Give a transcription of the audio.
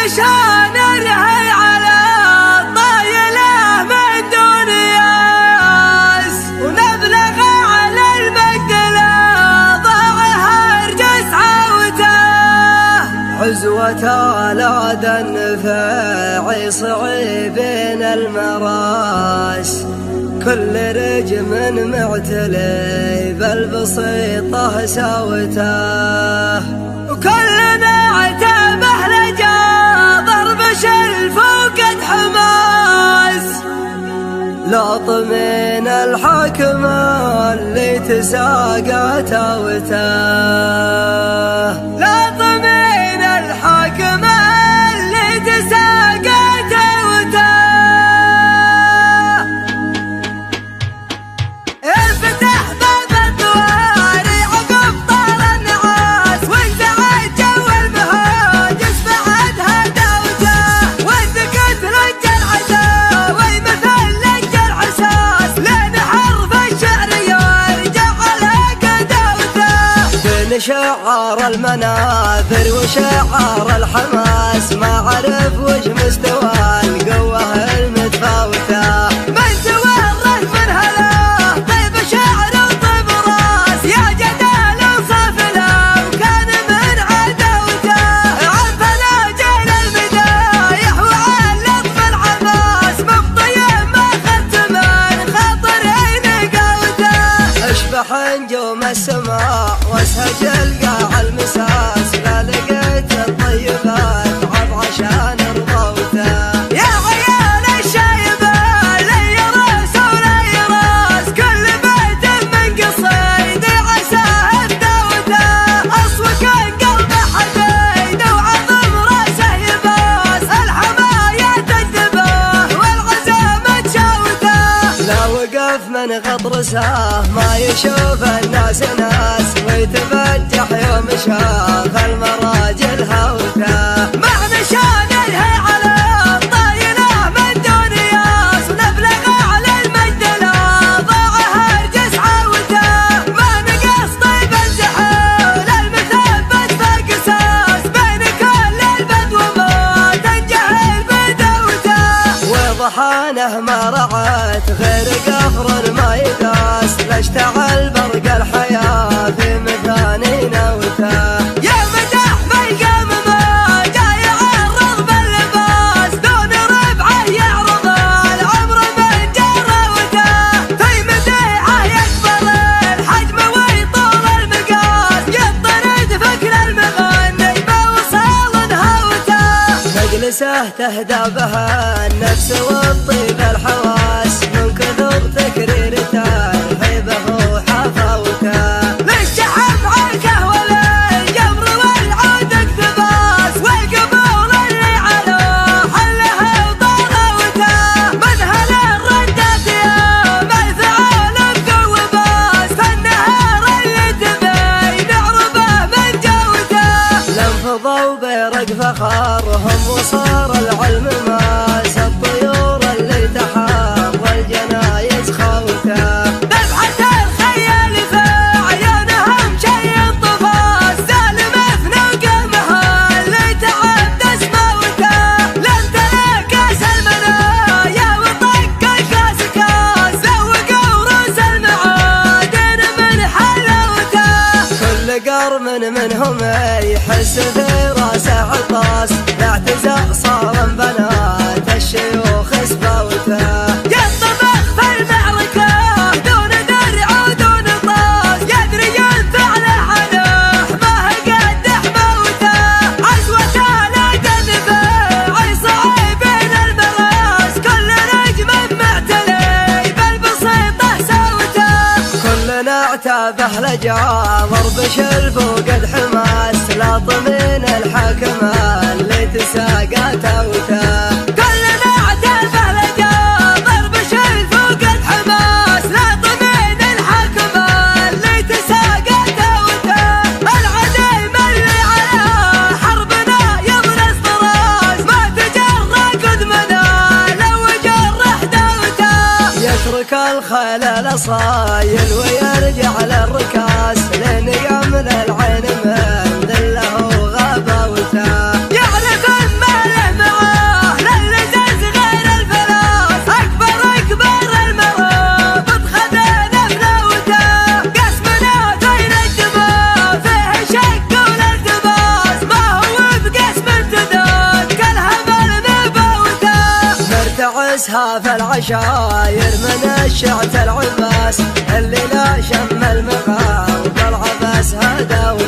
نشان نرهي على الطايلة من دون ياس، ونبلغ على المجد لا ضاعها رجس عوته. عزوة لا دنفاعي صعيبين المراس، كل رجم معتلي بالبسيطة ساوته. وكل نعتبه لجا ضرب شلف وقد حماس، لاطمين الحكم اللي تساقى تاوته. لاطمين الحكم اللي تساقى تاوته. انفتح باب الدواري عقب طار النعاس، وانزعج جو المهاجس بعدها داوته. وانتكت رج العداوي مثل لج العساس، لين حرف الشعر يرجع على قداوته. بين شعار المناثر وشعار الحماس، ما عرف وش مستوى القوة المتفاوته. من تورث من هلا طيب شعر وطيب راس، يا جدال وصف له وكان من عداوته. عن فلاجل المدايح وعن لطف العباس، مبطي ما خدت من خاطرين قاوته. اشبح نجوم السماء واسهج القاع المساس، لا لقيت الطيبات عض عشان رضوته. يا عيال الشايبة لي راس ولي راس، كل بيت من قصيد عساه بداوته. اصوك قلب حديد وعظم راسه يباس، الحماية تجذبه والعزامة تشاوته. لا وقف من غطرسه ما يشوف الناس ناس، ويتفتح يوم شاف المراجل هوته. مع نشان نرهي على الطايلة من دون ياس، ونبلغ على المجد لا ضاعها رجس عوته. ما نقص طيب الزحول المثبت فقساس، بين كل البدو ما تنجهل بدوته. وضحانه ما رعت غير قفر ما يداس، لاشتعل برق الحياة في مثاني نوته. يا مدح بالقام ما جاي يعرض باللباس، دون ربعه يعرض العمر من جراوته. في مديحه يكبر الحجم ويطول المقاس، يطرد فكر المغني بوصال هوته. مجلسه تهدى بها النفس والطيب الحواس، من كثر تكريرته الهيبة وحفاوته. للشحم عركه وللجمر والعود اقتباس، والقبول اللي على حله وطراوته. من هلا ردت يوم الفعال بقوباس، فالنهار اللي تبي نعربه من جوته. لانفضوا برق فخارهم وصار العلم ماس، الطيور اللي تحار والجنايز خوته. دفعة الخيال في عيونهم شي الطفاس، سالم في نوقمها اللي تعبد سموته. لن تلاكاس المنايا وطق الكاس كاس، زوقوا روس المعادن من حلاوته. كل قرم منهم يحس في راسه عطاس، لاعتزاء صار بنات الشيوخ سباوته. ينطبخ في المعركة دون درع ودون طاس، يدري ينفع له عنه ما قد حموته. عزوته لا دنفاعي صعيبين المراس، كل نجم معتلي بالبسيطة ساوته. كل نعتبه لجا ضرب شلف وقد حماس، لاطمين الحكم اللي تساقى توته. كل نعتبه لجا ضرب شلف وقد حماس، لاطمين الحكم اللي تساقى توته. العديم اللي على حربنا يضرس طراز، ما تجرى قدمنا لو جرح دوته. يترك الخلل صايل ويرجع للركاز، لين يمل العين من ذله وغباوته. يعرف المال عرسها في العشاير من الشعث العباس اللي لا شم المغا وبالعباس هدى